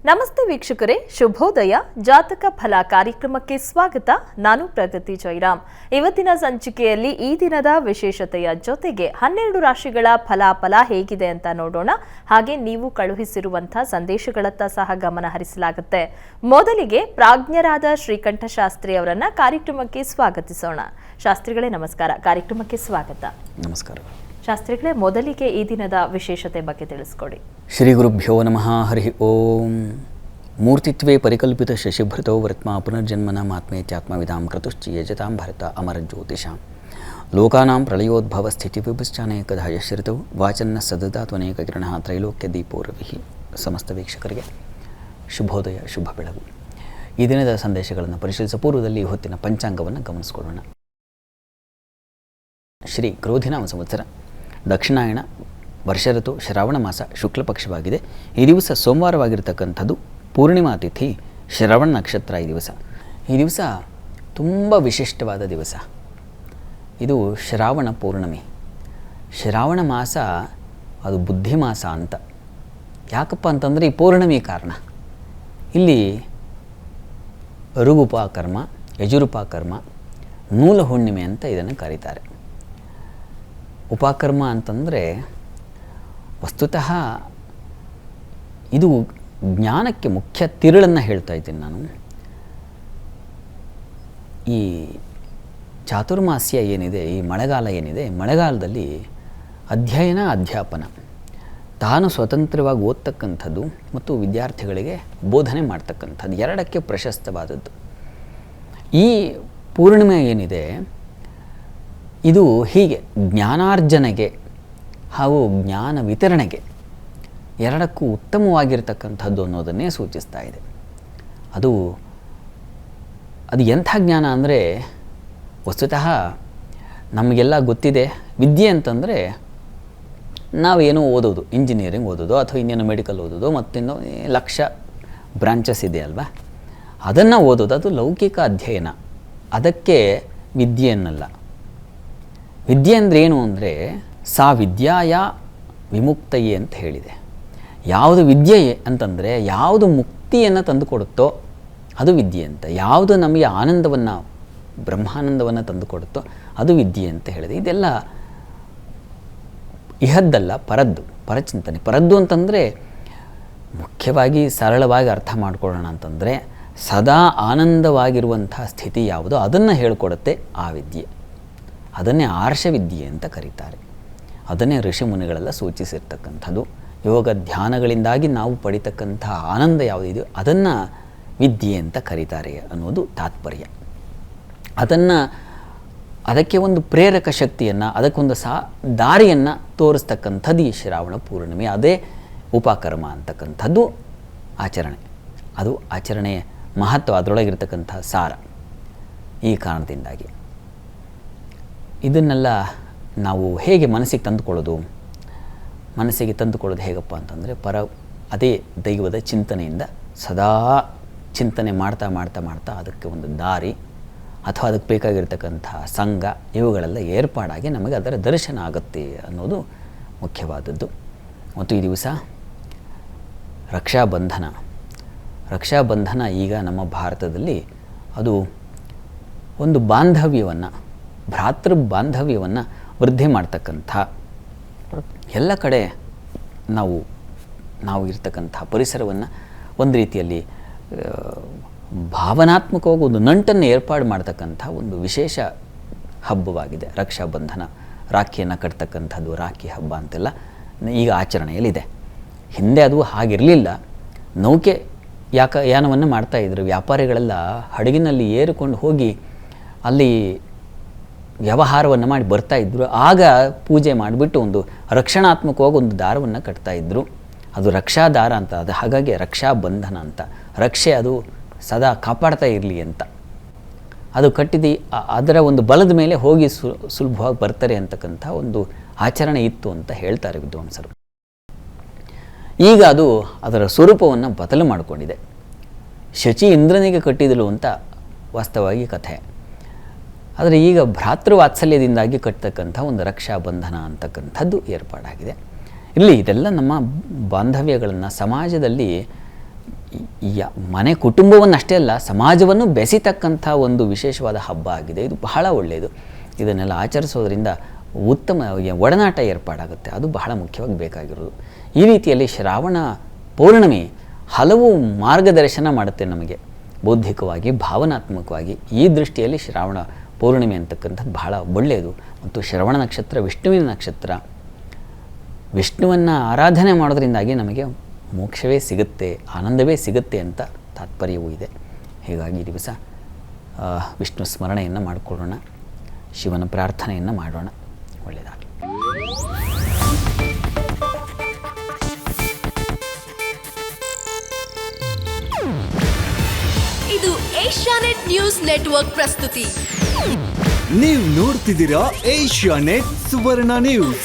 ನಮಸ್ತೆ ವೀಕ್ಷಕರೇ, ಶುಭೋದಯ. ಜಾತಕ ಫಲ ಕಾರ್ಯಕ್ರಮಕ್ಕೆ ಸ್ವಾಗತ. ನಾನು ಪ್ರಗತಿ ಜೈರಾಮ್. ಇವತ್ತಿನ ಸಂಚಿಕೆಯಲ್ಲಿ ಈ ದಿನದ ವಿಶೇಷತೆಯ ಜೊತೆಗೆ 12 ರಾಶಿಗಳ ಫಲಾಫಲ ಹೇಗಿದೆ ಅಂತ ನೋಡೋಣ. ಹಾಗೆ ನೀವು ಕಳುಹಿಸಿರುವಂತಹ ಸಂದೇಶಗಳತ್ತ ಸಹ ಗಮನ ಹರಿಸಲಾಗುತ್ತೆ. ಮೊದಲಿಗೆ ಪ್ರಾಜ್ಞರಾದ ಶ್ರೀಕಂಠ ಶಾಸ್ತ್ರಿ ಅವರನ್ನ ಕಾರ್ಯಕ್ರಮಕ್ಕೆ ಸ್ವಾಗತಿಸೋಣ. ಶಾಸ್ತ್ರಿಗಳೇ ನಮಸ್ಕಾರ, ಕಾರ್ಯಕ್ರಮಕ್ಕೆ ಸ್ವಾಗತ. ನಮಸ್ಕಾರ ಶಾಸ್ತ್ರಿಗಳೇ, ಮೊದಲಿಗೆ ಈ ದಿನದ ವಿಶೇಷತೆ ಬಗ್ಗೆ ತಿಳಿಸ್ಕೊಡಿ. ಶ್ರೀ ಗುರುಭ್ಯೋ ನಮಃ. ಹರಿ ಓಂ. ಮೂರ್ತಿತ್ವೇ ಪರಿಕಲ್ಪಿತ ಶಶಿಭೃತೋ ವರ್ತ್ಮ ಪುನರ್ಜನ್ಮನಾಮಾತ್ಮೇತ್ಯಾತ್ಮವಿದಾಂ ಕ್ರತುಶ್ಚ ಯಜತಾಂ ಭರತ ಅಮರ ಜ್ಯೋತಿಷಾಂ ಲೋಕಾನಾಂ ಪ್ರಳಯೋದ್ಭವ ಸ್ಥಿತಿ ವಿಭಶ್ಚಾನೇಕದಾ ಯಶ್ರಿತೌ ವಾಚನ್ನ ಸದದಾತ್ವನೇಕ ಕಿರಣ ತ್ರೈಲೋಕ್ಯ ದೀಪೋರವಿ. ಸಮಸ್ತ ವೀಕ್ಷಕರಿಗೆ ಶುಭೋದಯ, ಶುಭ ಬೆಳಗು. ಈ ದಿನದ ಸಂದೇಶಗಳನ್ನು ಪರಿಶೀಲಿಸ ಪೂರ್ವದಲ್ಲಿ ಹೊತ್ತಿನ ಪಂಚಾಂಗವನ್ನು ಗಮನಿಸಿಕೊಳ್ಳೋಣ. ಶ್ರೀ ಕ್ರೋಧಿನಾಮ ಸಂವತ್ಸರ, ದಕ್ಷಿಣಾಯಣ, ವರ್ಷ ಋತು ಶ್ರಾವಣ ಮಾಸ, ಶುಕ್ಲ ಪಕ್ಷವಾಗಿದೆ. ಈ ದಿವಸ ಸೋಮವಾರವಾಗಿರ್ತಕ್ಕಂಥದ್ದು, ಪೂರ್ಣಿಮಾ ತಿಥಿ, ಶ್ರವಣ ನಕ್ಷತ್ರ. ಈ ದಿವಸ ತುಂಬ ವಿಶಿಷ್ಟವಾದ ದಿವಸ. ಇದು ಶ್ರಾವಣ ಪೌರ್ಣಮಿ. ಶ್ರಾವಣ ಮಾಸ ಅದು ಬುದ್ಧಿ ಮಾಸ ಅಂತ. ಯಾಕಪ್ಪ ಅಂತಂದರೆ ಈ ಪೌರ್ಣಮಿ ಕಾರಣ. ಇಲ್ಲಿ ಋಗುಪಾಕರ್ಮ, ಯಜುರುಪಾಕರ್ಮ, ನೂಲ ಹುಣ್ಣಿಮೆ ಅಂತ ಇದನ್ನು ಕರೀತಾರೆ. ಉಪಕರ್ಮ ಅಂತಂದರೆ ವಸ್ತುತಃ ಇದು ಜ್ಞಾನಕ್ಕೆ ಮುಖ್ಯ ತಿರುಳನ್ನು ಹೇಳ್ತಾ ಇದ್ದೀನಿ ನಾನು. ಈ ಚಾತುರ್ಮಾಸ್ಯ ಏನಿದೆ, ಈ ಮಳೆಗಾಲ ಏನಿದೆ, ಮಳೆಗಾಲದಲ್ಲಿ ಅಧ್ಯಯನ, ಅಧ್ಯಾಪನ, ತಾನು ಸ್ವತಂತ್ರವಾಗಿ ಓದ್ತಕ್ಕಂಥದ್ದು ಮತ್ತು ವಿದ್ಯಾರ್ಥಿಗಳಿಗೆ ಬೋಧನೆ ಮಾಡ್ತಕ್ಕಂಥದ್ದು ಎರಡಕ್ಕೆ ಪ್ರಶಸ್ತವಾದದ್ದು. ಈ ಪೂರ್ಣಿಮೆ ಏನಿದೆ ಇದು ಹೀಗೆ ಜ್ಞಾನಾರ್ಜನೆಗೆ ಹಾಗೂ ಜ್ಞಾನ ವಿತರಣೆಗೆ ಎರಡಕ್ಕೂ ಉತ್ತಮವಾಗಿರ್ತಕ್ಕಂಥದ್ದು ಅನ್ನೋದನ್ನೇ ಸೂಚಿಸ್ತಾ ಇದೆ. ಅದು ಎಂಥ ಜ್ಞಾನ ಅಂದರೆ, ವಸ್ತುತಃ ನಮಗೆಲ್ಲ ಗೊತ್ತಿದೆ, ವಿದ್ಯೆ ಅಂತಂದರೆ ನಾವೇನೋ ಓದೋದು, ಇಂಜಿನಿಯರಿಂಗ್ ಓದೋದು ಅಥವಾ ಇನ್ನೇನು ಮೆಡಿಕಲ್ ಓದೋದು, ಮತ್ತಿನ್ನೂ ಲಕ್ಷ ಬ್ರಾಂಚಸ್ ಇದೆ ಅಲ್ವಾ, ಅದನ್ನು ಓದೋದು, ಅದು ಲೌಕಿಕ ಅಧ್ಯಯನ. ಅದಕ್ಕೆ ವಿದ್ಯೆ ಅನ್ನಲ್ಲ. ವಿದ್ಯೆ ಅಂದರೆ ಏನು ಅಂದರೆ, ಸಾ ವಿದ್ಯಾಯ ವಿಮುಕ್ತಯೇ ಅಂತ ಹೇಳಿದೆ. ಯಾವುದು ವಿದ್ಯೆ ಅಂತಂದರೆ ಯಾವುದು ಮುಕ್ತಿಯನ್ನು ತಂದುಕೊಡುತ್ತೋ ಅದು ವಿದ್ಯೆ ಅಂತ. ಯಾವುದು ನಮಗೆ ಆನಂದವನ್ನು, ಬ್ರಹ್ಮಾನಂದವನ್ನು ತಂದುಕೊಡುತ್ತೋ ಅದು ವಿದ್ಯೆ ಅಂತ ಹೇಳಿದೆ. ಇದೆಲ್ಲ ಇಹದ್ದಲ್ಲ, ಪರದ್ದು, ಪರಚಿಂತನೆ. ಪರದ್ದು ಅಂತಂದರೆ ಮುಖ್ಯವಾಗಿ ಸರಳವಾಗಿ ಅರ್ಥ ಮಾಡ್ಕೊಳ್ಳೋಣ ಅಂತಂದರೆ, ಸದಾ ಆನಂದವಾಗಿರುವಂಥ ಸ್ಥಿತಿ ಯಾವುದೋ ಅದನ್ನು ಹೇಳಿಕೊಡುತ್ತೆ ಆ ವಿದ್ಯೆ. ಅದನ್ನೇ ಆರ್ಷವಿದ್ಯೆ ಅಂತ ಕರೀತಾರೆ. ಅದನ್ನೇ ಋಷಿಮುನಿಗಳೆಲ್ಲ ಸೂಚಿಸಿರ್ತಕ್ಕಂಥದ್ದು. ಯೋಗ ಧ್ಯಾನಗಳಿಂದಾಗಿ ನಾವು ಪಡಿತಕ್ಕಂಥ ಆನಂದ ಯಾವುದಿದೆಯೋ ಅದನ್ನು ವಿದ್ಯೆ ಅಂತ ಕರೀತಾರೆ ಅನ್ನೋದು ತಾತ್ಪರ್ಯ. ಅದಕ್ಕೆ ಒಂದು ಪ್ರೇರಕ ಶಕ್ತಿಯನ್ನು, ಅದಕ್ಕೊಂದು ದಾರಿಯನ್ನು ತೋರಿಸ್ತಕ್ಕಂಥದ್ದು ಈ ಶ್ರಾವಣ ಪೂರ್ಣಿಮೆ. ಅದೇ ಉಪಕರ್ಮ ಅಂತಕ್ಕಂಥದ್ದು ಆಚರಣೆ. ಅದು ಆಚರಣೆಯ ಮಹತ್ವ, ಅದರೊಳಗಿರ್ತಕ್ಕಂಥ ಸಾರ. ಈ ಕಾರಣದಿಂದಾಗಿ ಇದನ್ನೆಲ್ಲ ನಾವು ಹೇಗೆ ಮನಸ್ಸಿಗೆ ತಂದುಕೊಳ್ಳೋದು? ಮನಸ್ಸಿಗೆ ತಂದುಕೊಳ್ಳೋದು ಹೇಗಪ್ಪ ಅಂತಂದರೆ, ಅದೇ ದೈವದ ಚಿಂತನೆಯಿಂದ ಸದಾ ಚಿಂತನೆ ಮಾಡ್ತಾ ಮಾಡ್ತಾ ಮಾಡ್ತಾ ಅದಕ್ಕೆ ಒಂದು ದಾರಿ ಅಥವಾ ಅದಕ್ಕೆ ಬೇಕಾಗಿರ್ತಕ್ಕಂಥ ಸಂಘ ಇವುಗಳೆಲ್ಲ ಏರ್ಪಾಡಾಗಿ ನಮಗೆ ಅದರ ದರ್ಶನ ಆಗುತ್ತೆ ಅನ್ನೋದು ಮುಖ್ಯವಾದದ್ದು. ಮತ್ತು ಈ ದಿವಸ ರಕ್ಷಾಬಂಧನ. ರಕ್ಷಾಬಂಧನ ಈಗ ನಮ್ಮ ಭಾರತದಲ್ಲಿ ಅದು ಒಂದು ಬಾಂಧವ್ಯವನ್ನು, ಭ್ರಾತೃ ಬಾಂಧವ್ಯವನ್ನು ವೃದ್ಧಿ ಮಾಡ್ತಕ್ಕಂಥ, ಎಲ್ಲ ಕಡೆ ನಾವು ಇರ್ತಕ್ಕಂಥ ಪರಿಸರವನ್ನು ಒಂದು ರೀತಿಯಲ್ಲಿ ಭಾವನಾತ್ಮಕವಾಗಿ ಒಂದು ನಂಟನ್ನು ಏರ್ಪಾಡು ಮಾಡ್ತಕ್ಕಂಥ ಒಂದು ವಿಶೇಷ ಹಬ್ಬವಾಗಿದೆ ರಕ್ಷಾಬಂಧನ. ರಾಖಿಯನ್ನು ಕಟ್ತಕ್ಕಂಥದ್ದು, ರಾಖಿ ಹಬ್ಬ ಅಂತೆಲ್ಲ ಈಗ ಆಚರಣೆಯಲ್ಲಿದೆ. ಹಿಂದೆ ಅದು ಹಾಗಿರಲಿಲ್ಲ. ನೌಕೆ ಯಾನವನ್ನು ಮಾಡ್ತಾಯಿದ್ರು. ವ್ಯಾಪಾರಿಗಳೆಲ್ಲ ಹಡಗಿನಲ್ಲಿ ಏರಿಕೊಂಡು ಹೋಗಿ ಅಲ್ಲಿ ವ್ಯವಹಾರವನ್ನು ಮಾಡಿ ಬರ್ತಾಯಿದ್ರು. ಆಗ ಪೂಜೆ ಮಾಡಿಬಿಟ್ಟು ಒಂದು ರಕ್ಷಣಾತ್ಮಕವಾಗಿ ಒಂದು ದಾರವನ್ನು ಕಟ್ತಾಯಿದ್ರು. ಅದು ರಕ್ಷಾದಾರ ಅಂತ. ಅದು ಹಾಗಾಗಿ ರಕ್ಷಾಬಂಧನ ಅಂತ. ರಕ್ಷೆ ಅದು ಸದಾ ಕಾಪಾಡ್ತಾ ಇರಲಿ ಅಂತ ಅದು ಕಟ್ಟಿದ್ದು. ಅದರ ಒಂದು ಬಲದ ಮೇಲೆ ಹೋಗಿ ಸುಲಭವಾಗಿ ಬರ್ತಾರೆ ಅಂತಕ್ಕಂಥ ಒಂದು ಆಚರಣೆ ಇತ್ತು ಅಂತ ಹೇಳ್ತಾರೆ ವಿದ್ವಾಂಸರು. ಈಗ ಅದು ಅದರ ಸ್ವರೂಪವನ್ನು ಬದಲು ಮಾಡಿಕೊಂಡಿದೆ. ಶಚಿ ಇಂದ್ರನಿಗೆ ಕಟ್ಟಿದಳು ಅಂತ ವಾಸ್ತವವಾಗಿ ಕಥೆ. ಆದರೆ ಈಗ ಭ್ರಾತೃವಾತ್ಸಲ್ಯದಿಂದಾಗಿ ಕಟ್ತಕ್ಕಂಥ ಒಂದು ರಕ್ಷಾಬಂಧನ ಅಂತಕ್ಕಂಥದ್ದು ಏರ್ಪಾಡಾಗಿದೆ. ಇಲ್ಲಿ ಇದೆಲ್ಲ ನಮ್ಮ ಬಾಂಧವ್ಯಗಳನ್ನು, ಸಮಾಜದಲ್ಲಿ ಮನೆ ಕುಟುಂಬವನ್ನು ಅಷ್ಟೇ ಅಲ್ಲ, ಸಮಾಜವನ್ನು ಬೆಸೆತಕ್ಕಂಥ ಒಂದು ವಿಶೇಷವಾದ ಹಬ್ಬ ಆಗಿದೆ. ಇದು ಬಹಳ ಒಳ್ಳೆಯದು. ಇದನ್ನೆಲ್ಲ ಆಚರಿಸೋದ್ರಿಂದ ಉತ್ತಮ ಒಡನಾಟ ಏರ್ಪಾಡಾಗುತ್ತೆ. ಅದು ಬಹಳ ಮುಖ್ಯವಾಗಿ ಬೇಕಾಗಿರೋದು. ಈ ರೀತಿಯಲ್ಲಿ ಶ್ರಾವಣ ಪೌರ್ಣಮಿ ಹಲವು ಮಾರ್ಗದರ್ಶನ ಮಾಡುತ್ತೆ ನಮಗೆ, ಬೌದ್ಧಿಕವಾಗಿ, ಭಾವನಾತ್ಮಕವಾಗಿ. ಈ ದೃಷ್ಟಿಯಲ್ಲಿ ಶ್ರಾವಣ ಪೌರ್ಣಿಮೆ ಅಂತಕ್ಕಂಥದ್ದು ಬಹಳ ಒಳ್ಳೆಯದು. ಮತ್ತು ಶ್ರವಣ ನಕ್ಷತ್ರ ವಿಷ್ಣುವಿನ ನಕ್ಷತ್ರ. ವಿಷ್ಣುವನ್ನು ಆರಾಧನೆ ಮಾಡೋದ್ರಿಂದಾಗಿ ನಮಗೆ ಮೋಕ್ಷವೇ ಸಿಗುತ್ತೆ, ಆನಂದವೇ ಸಿಗುತ್ತೆ ಅಂತ ತಾತ್ಪರ್ಯವೂ ಇದೆ. ಹೀಗಾಗಿ ಈ ದಿವಸ ವಿಷ್ಣು ಸ್ಮರಣೆಯನ್ನು ಮಾಡಿಕೊಳ್ಳೋಣ, ಶಿವನ ಪ್ರಾರ್ಥನೆಯನ್ನು ಮಾಡೋಣ. ಒಳ್ಳೆಯದಾಗಲಿ. ಇದು ಏಷ್ಯಾನೆಟ್ ನ್ಯೂಸ್ ನೆಟ್ವರ್ಕ್ ಪ್ರಸ್ತುತಿ. ನೀವು ನೋಡ್ತಿದ್ದೀರಾ ಏಷ್ಯಾನೆಟ್ ಸುವರ್ಣ ನ್ಯೂಸ್.